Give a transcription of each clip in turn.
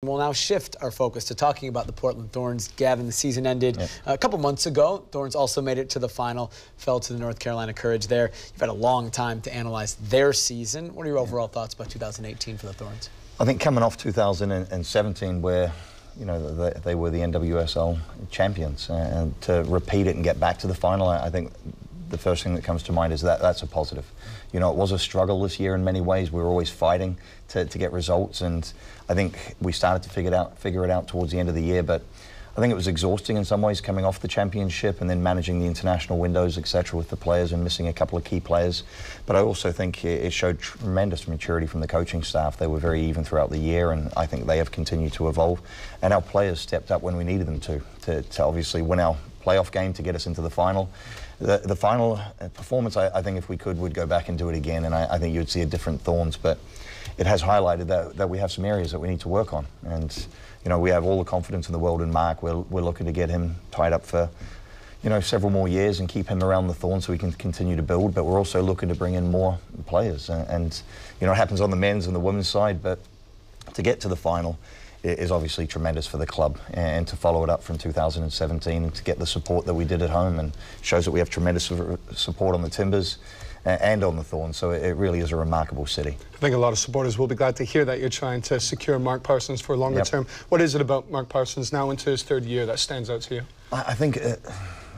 We'll now shift our focus to talking about the Portland Thorns. Gavin, the season ended a couple months ago. Thorns also made it to the final, fell to the North Carolina Courage there. You've had a long time to analyze their season. What are your overall thoughts about 2018 for the Thorns? I think coming off 2017 where, you know, they were the NWSL champions, and to repeat it and get back to the final, I think the first thing that comes to mind is that's a positive. You know, it was a struggle this year in many ways. We were always fighting to get results, and I think we started to figure it out towards the end of the year, but I think it was exhausting in some ways coming off the championship and then managing the international windows, etc., with the players and missing a couple of key players. But I also think it showed tremendous maturity from the coaching staff. They were very even throughout the year, and I think they have continued to evolve. And our players stepped up when we needed them to obviously win our playoff game to get us into the final. The final performance, I think if we could, would go back and do it again, and I think you'd see a different Thorns, but it has highlighted that we have some areas that we need to work on. And you know, we have all the confidence in the world in Mark. We're looking to get him tied up for, you know, several more years and keep him around the Thorns so we can continue to build, but we're also looking to bring in more players. And you know, it happens on the men's and the women's side, but to get to the final is obviously tremendous for the club, and to follow it up from 2017 and to get the support that we did at home, and shows that we have tremendous support on the Timbers and on the Thorns, so it really is a remarkable city. I think a lot of supporters will be glad to hear that you're trying to secure Mark Parsons for longer term. What is it about Mark Parsons now into his third year that stands out to you? I think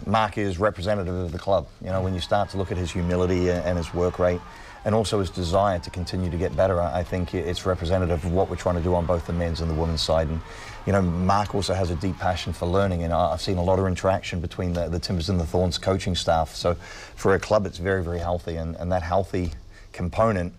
Mark is representative of the club. You know, when you start to look at his humility and his work rate, and also his desire to continue to get better, I think it's representative of what we're trying to do on both the men's and the women's side. And you know, Mark also has a deep passion for learning, and I've seen a lot of interaction between the Timbers and the Thorns coaching staff. So for a club, it's very, very healthy, and that healthy component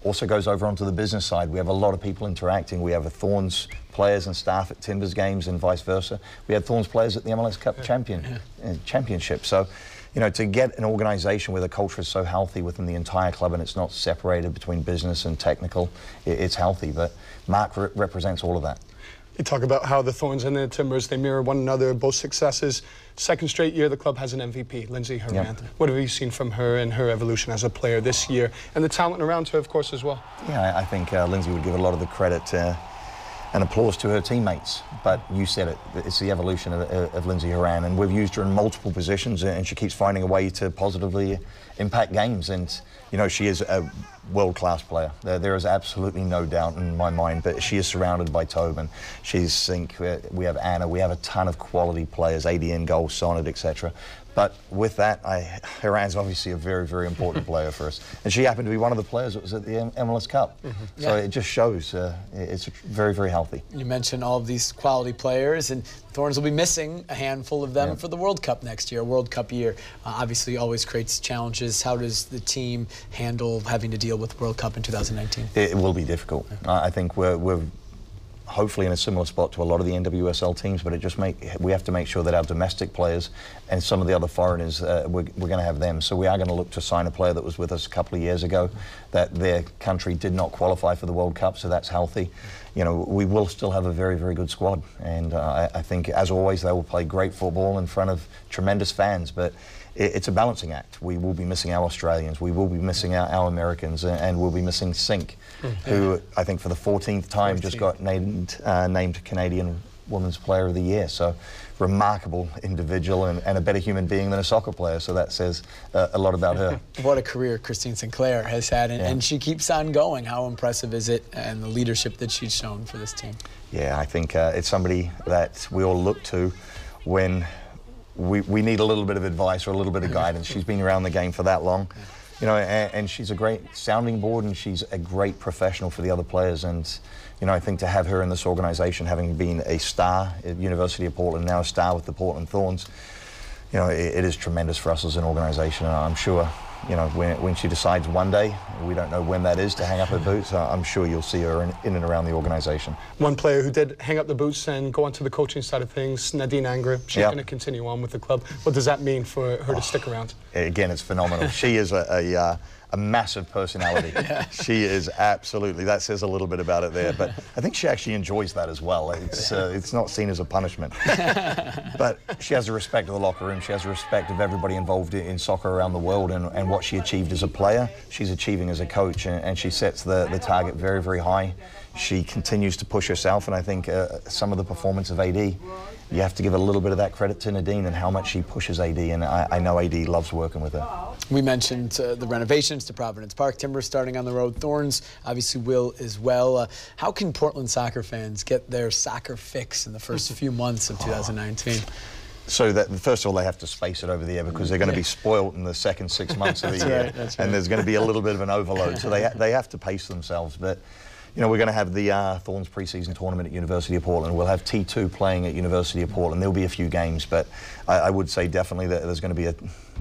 also goes over onto the business side. We have a lot of people interacting. We have a Thorns players and staff at Timbers games and vice versa. We had Thorns players at the MLS Cup championship. So, you know, to get an organisation where the culture is so healthy within the entire club and it's not separated between business and technical, it's healthy. But Mark represents all of that. You talk about how the Thorns and the Timbers, they mirror one another, both successes. Second straight year the club has an MVP, Lindsay Tarpley. What have you seen from her and her evolution as a player this year, and the talent around her, of course, as well? Yeah, I think Lindsay would give a lot of the credit and applause to her teammates, but you said it, it's the evolution of Lindsay Tarpley, and we've used her in multiple positions, and she keeps finding a way to positively impact games. And you know, she is a world-class player. There is absolutely no doubt in my mind, but she is surrounded by Tobin. She's Sink, we have Anna, we have a ton of quality players, ADN, Goal, Sonnet, etc. But with that, Haran's obviously a very, very important player for us. And she happened to be one of the players that was at the MLS Cup. So it just shows it's very, very healthy. You mentioned all of these quality players, and Thorns will be missing a handful of them for the World Cup next year, World Cup year. Obviously always creates challenges. How does the team handle having to deal with World Cup in 2019? It will be difficult. I think we're hopefully in a similar spot to a lot of the NWSL teams, but we have to make sure that our domestic players and some of the other foreigners, we're going to have them. So we are going to look to sign a player that was with us a couple of years ago, that their country did not qualify for the World Cup, so that's healthy. You know, we will still have a very, very good squad, and I think, as always, they will play great football in front of tremendous fans, but it's a balancing act. We will be missing our Australians, we will be missing our Americans, and we'll be missing Sink, who I think for the 14th time just got named Canadian Women's Player of the Year. So remarkable individual, and a better human being than a soccer player, so that says a lot about her. What a career Christine Sinclair has had, and she keeps on going. How impressive is it, and the leadership that she's shown for this team? Yeah, I think it's somebody that we all look to when we need a little bit of advice or a little bit of guidance. She's been around the game for that long, you know, and she's a great sounding board, and she's a great professional for the other players. And you know, I think to have her in this organisation, having been a star at University of Portland, now a star with the Portland Thorns, you know, it is tremendous for us as an organisation. And I'm sure, you know, when she decides one day, we don't know when that is, to hang up her boots, I'm sure you'll see her in and around the organisation. One player who did hang up the boots and go on to the coaching side of things, Nadine Angerer, she's going to continue on with the club. What does that mean for her to stick around? Again, it's phenomenal. She is a massive personality. She is absolutely, that says a little bit about it there, but I think she actually enjoys that as well. It's not seen as a punishment. But she has a respect of the locker room, she has a respect of everybody involved in soccer around the world, and what she achieved as a player, she's achieving as a coach, and she sets the target very, very high. she continues to push herself, and I think some of the performance of AD, you have to give a little bit of that credit to Nadine and how much she pushes AD, and I know AD loves working with her. We mentioned the renovations to Providence Park. Timbers starting on the road. Thorns obviously will as well. How can Portland soccer fans get their soccer fix in the first few months of 2019? So that first of all, they have to space it over the year because they're going to be spoilt in the second 6 months of the year, right. And there's going to be a little bit of an overload. So they have to pace themselves. But you know, we're going to have the Thorns pre-season tournament at University of Portland. We'll have T2 playing at University of Portland. There'll be a few games, but I would say definitely that there's going to be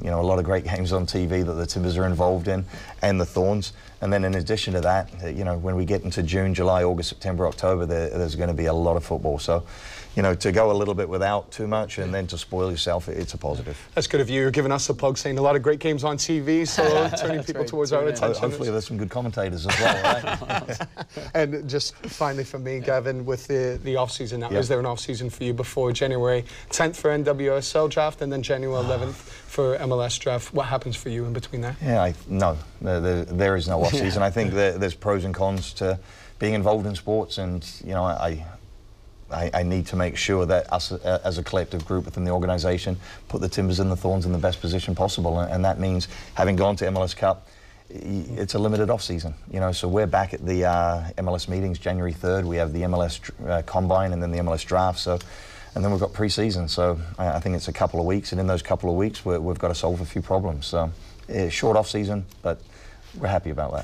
a lot of great games on TV that the Timbers are involved in, and the Thorns. And then in addition to that, you know, when we get into June, July, August, September, October, there's going to be a lot of football. So, you know, to go a little bit without too much and then to spoil yourself, it's a positive. That's good of you. You're giving us a plug, saying a lot of great games on TV, so turning people towards our attention. Hopefully there's some good commentators as well, right? And just finally for me, Gavin, with the off-season now, is there an off-season for you before January 10th for NWSL draft and then January 11th for MLS draft? What happens for you in between there? Yeah, no, there is no off-season. I think there's pros and cons to being involved in sports, and you know, I need to make sure that us as a collective group within the organisation put the Timbers and the Thorns in the best position possible, and that means having gone to MLS Cup, it's a limited off-season, you know. So we're back at the MLS meetings January 3rd. We have the MLS Combine and then the MLS Draft. So, and then we've got pre-season. So I think it's a couple of weeks, and in those couple of weeks we've got to solve a few problems. So short off-season, but we're happy about that.